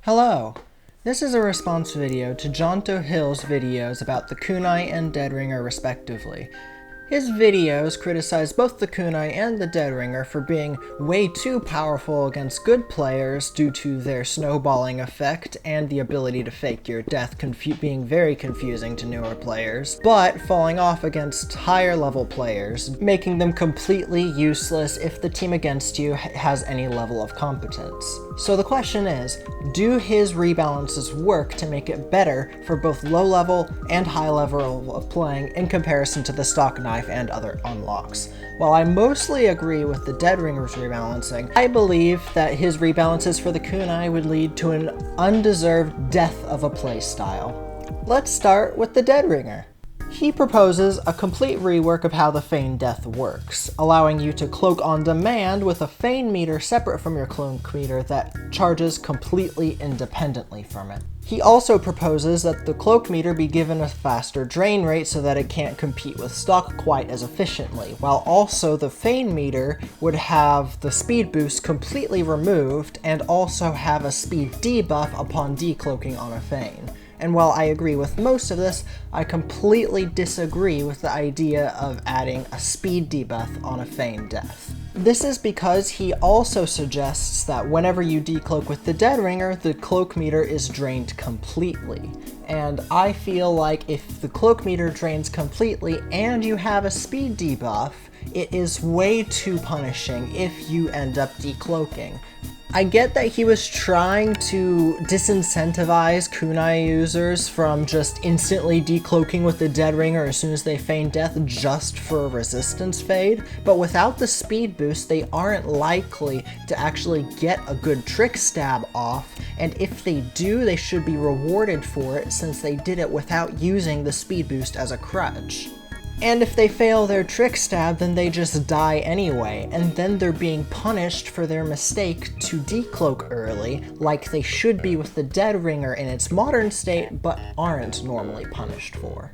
Hello! This is a response video to Jonto Hill's videos about the Kunai and Deadringer respectively. His videos criticize both the Kunai and the Deadringer for being way too powerful against good players due to their snowballing effect and the ability to fake your death being very confusing to newer players, but falling off against higher level players, making them completely useless if the team against you has any level of competence. So the question is, do his rebalances work to make it better for both low level and high level of playing in comparison to the stock knife and other unlocks? While I mostly agree with the Deadringer's rebalancing, I believe that his rebalances for the Kunai would lead to an undeserved death of a playstyle. Let's start with the Deadringer. He proposes a complete rework of how the Feign Death works, allowing you to cloak on demand with a Feign meter separate from your cloak meter that charges completely independently from it. He also proposes that the cloak meter be given a faster drain rate so that it can't compete with stock quite as efficiently, while also the Feign meter would have the speed boost completely removed and also have a speed debuff upon decloaking on a Feign. And while I agree with most of this, I completely disagree with the idea of adding a speed debuff on a Feign Death. This is because he also suggests that whenever you decloak with the Deadringer, the cloak meter is drained completely. And I feel like if the cloak meter drains completely and you have a speed debuff, it is way too punishing if you end up decloaking. I get that he was trying to disincentivize Kunai users from just instantly decloaking with the Deadringer as soon as they feign death just for a resistance fade, but without the speed boost they aren't likely to actually get a good trick stab off, and if they do they should be rewarded for it since they did it without using the speed boost as a crutch. And if they fail their trick stab, then they just die anyway, and then they're being punished for their mistake to decloak early, like they should be with the Deadringer in its modern state, but aren't normally punished for.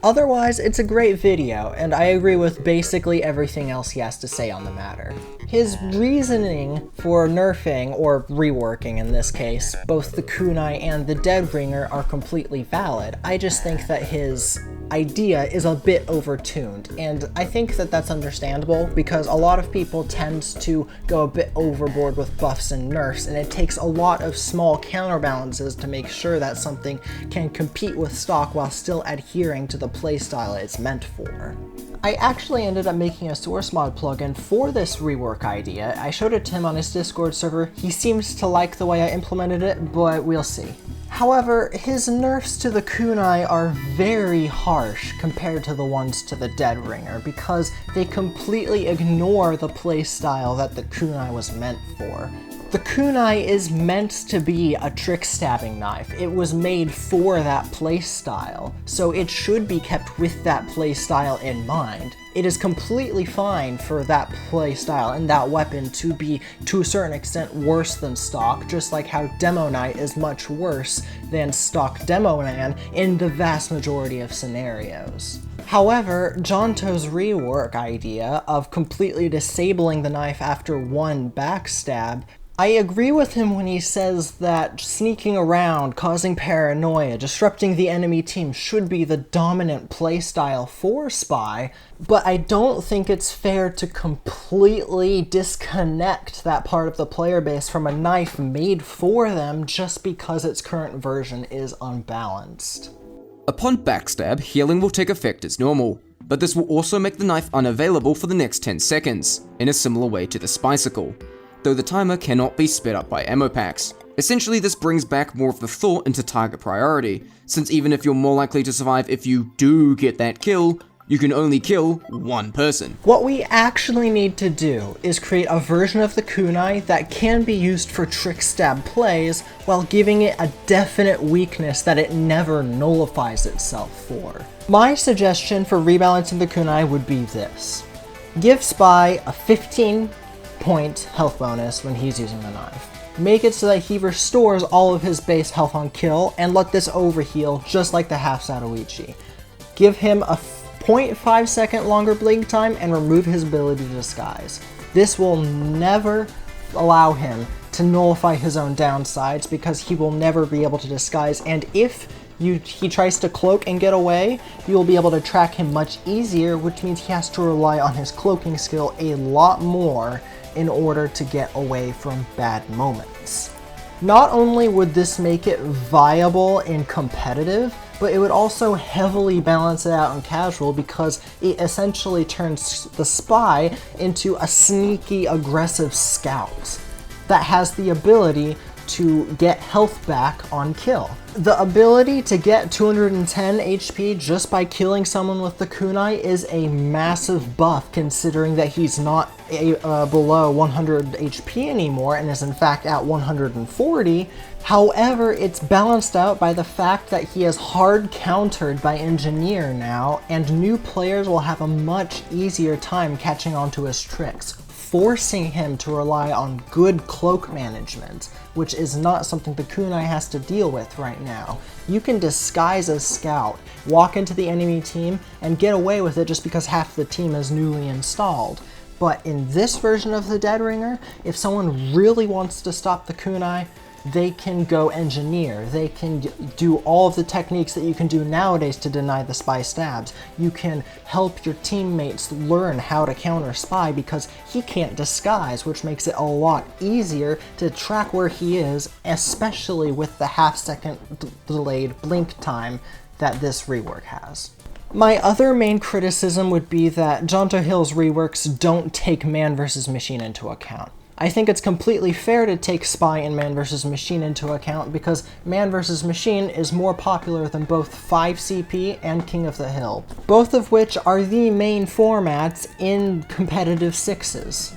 Otherwise, it's a great video, and I agree with basically everything else he has to say on the matter. His reasoning for nerfing, or reworking in this case, both the Kunai and the Deadringer are completely valid. I just think that his idea is a bit overtuned, and I think that that's understandable because a lot of people tend to go a bit overboard with buffs and nerfs, and it takes a lot of small counterbalances to make sure that something can compete with stock while still adhering to the playstyle it's meant for. I actually ended up making a source mod plugin for this rework idea. I showed it to him on his Discord server. He seems to like the way I implemented it, but we'll see. However, his nerfs to the Kunai are very harsh compared to the ones to the Deadringer because they completely ignore the playstyle that the Kunai was meant for. The Kunai is meant to be a trick stabbing knife. It was made for that playstyle, so it should be kept with that playstyle in mind. It is completely fine for that playstyle and that weapon to be, to a certain extent, worse than stock, just like how Demo Knight is much worse than stock Demo Man in the vast majority of scenarios. However, Jonto's rework idea of completely disabling the knife after one backstab, I agree with him when he says that sneaking around, causing paranoia, disrupting the enemy team should be the dominant playstyle for Spy, but I don't think it's fair to completely disconnect that part of the player base from a knife made for them just because its current version is unbalanced. Upon backstab, healing will take effect as normal, but this will also make the knife unavailable for the next 10 seconds, in a similar way to the Spicicle, though the timer cannot be sped up by ammo packs. Essentially, this brings back more of the thought into target priority, since even if you're more likely to survive if you do get that kill, you can only kill one person. What we actually need to do is create a version of the Kunai that can be used for trick stab plays while giving it a definite weakness that it never nullifies itself for. My suggestion for rebalancing the Kunai would be this. Give Spy a 15-point health bonus when he's using the knife. Make it so that he restores all of his base health on kill and let this overheal just like the half Satoichi. Give him a 0.5 second longer blink time and remove his ability to disguise. This will never allow him to nullify his own downsides, because he will never be able to disguise, and if he tries to cloak and get away, you will be able to track him much easier, which means he has to rely on his cloaking skill a lot more in order to get away from bad moments. Not only would this make it viable in competitive, but it would also heavily balance it out in casual, because it essentially turns the spy into a sneaky, aggressive scout that has the ability to get health back on kill. The ability to get 210 HP just by killing someone with the kunai is a massive buff, considering that he's not below 100 HP anymore and is in fact at 140. However, it's balanced out by the fact that he is hard countered by Engineer now, and new players will have a much easier time catching on to his tricks, forcing him to rely on good cloak management, which is not something the kunai has to deal with right now. You can disguise as Scout, walk into the enemy team, and get away with it just because half the team is newly installed. But in this version of the Deadringer, if someone really wants to stop the kunai, they can go Engineer. They can do all of the techniques that you can do nowadays to deny the spy stabs. You can help your teammates learn how to counter spy because he can't disguise, which makes it a lot easier to track where he is, especially with the half-second delayed blink time that this rework has. My other main criticism would be that Jonto Hill's reworks don't take man versus machine into account. I think it's completely fair to take Spy and Man vs. Machine into account because Man vs. Machine is more popular than both 5CP and King of the Hill, both of which are the main formats in competitive sixes.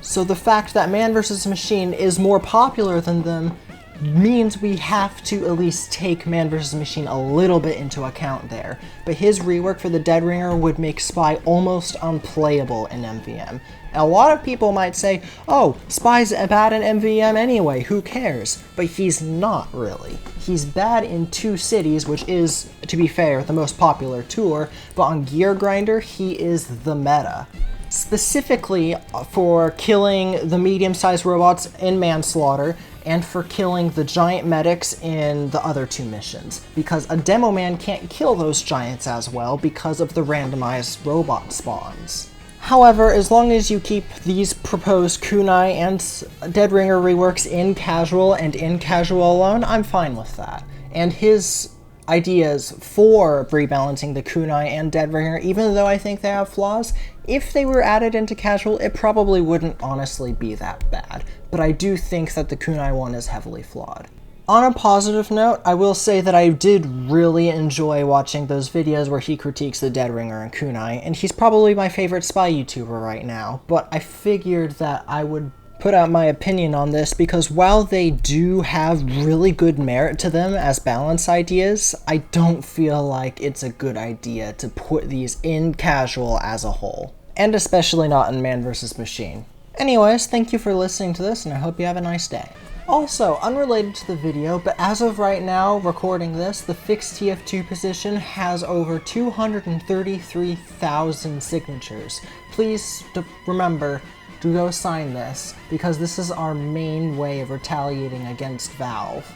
So the fact that Man vs. Machine is more popular than them means we have to at least take Man vs. Machine a little bit into account there. But his rework for the Deadringer would make Spy almost unplayable in MVM. A lot of people might say, oh, Spy's bad in MVM anyway, who cares? But he's not really. He's bad in 2 cities, which is, to be fair, the most popular tour, but on Gear Grinder, he is the meta. Specifically for killing the medium-sized robots in Manslaughter, and for killing the giant medics in the other 2 missions, because a demo man can't kill those giants as well because of the randomized robot spawns. However, as long as you keep these proposed kunai and Deadringer reworks in casual and in casual alone, I'm fine with that. And his ideas for rebalancing the kunai and Deadringer, even though I think they have flaws, if they were added into casual, it probably wouldn't honestly be that bad. But I do think that the kunai one is heavily flawed. On a positive note, I will say that I did really enjoy watching those videos where he critiques the Deadringer and kunai, and he's probably my favorite spy YouTuber right now, but I figured that I would put out my opinion on this because while they do have really good merit to them as balance ideas, I don't feel like it's a good idea to put these in casual as a whole, and especially not in Man vs. Machine. Anyways, thank you for listening to this, and I hope you have a nice day. Also, unrelated to the video, but as of right now, recording this, the fixed TF2 position has over 233,000 signatures. Please remember to go sign this, because this is our main way of retaliating against Valve.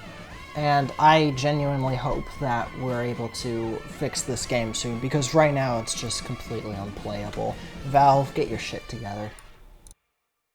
And I genuinely hope that we're able to fix this game soon, because right now it's just completely unplayable. Valve, get your shit together.